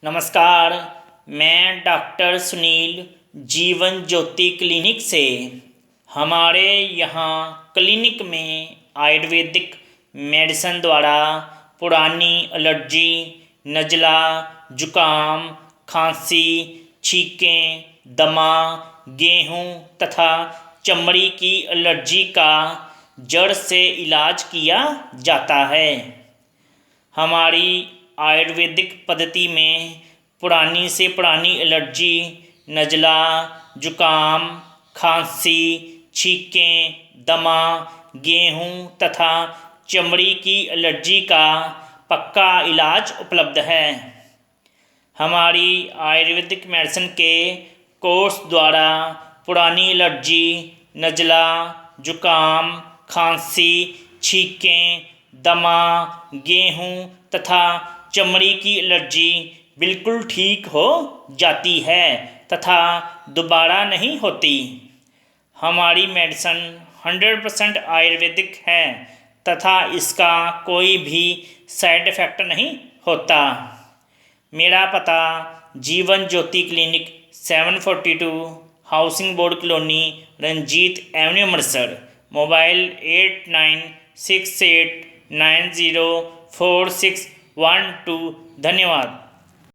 नमस्कार। मैं डॉक्टर सुनील जीवन ज्योति क्लिनिक से। हमारे यहाँ क्लिनिक में आयुर्वेदिक मेडिसिन द्वारा पुरानी एलर्जी, नज़ला, जुकाम, खांसी, छींकें, दमा, गेहूँ तथा चमड़ी की एलर्जी का जड़ से इलाज किया जाता है। हमारी आयुर्वेदिक पद्धति में पुरानी से पुरानी एलर्जी, नज़ला, जुकाम, खांसी, छींकें, दमा, गेहूँ तथा चमड़ी की एलर्जी का पक्का इलाज उपलब्ध है। हमारी आयुर्वेदिक मेडिसिन के कोर्स द्वारा पुरानी एलर्जी, नज़ला, जुकाम, खांसी, छींकें, दमा, गेहूँ तथा चमड़ी की एलर्जी बिल्कुल ठीक हो जाती है तथा दोबारा नहीं होती। हमारी मेडिसिन 100% आयुर्वेदिक है तथा इसका कोई भी साइड इफ़ेक्ट नहीं होता। मेरा पता Jeevan Jyoti clinic 742 housing board colony, Ranjit avenue, Amritsar. Mobile 8968904612। धन्यवाद।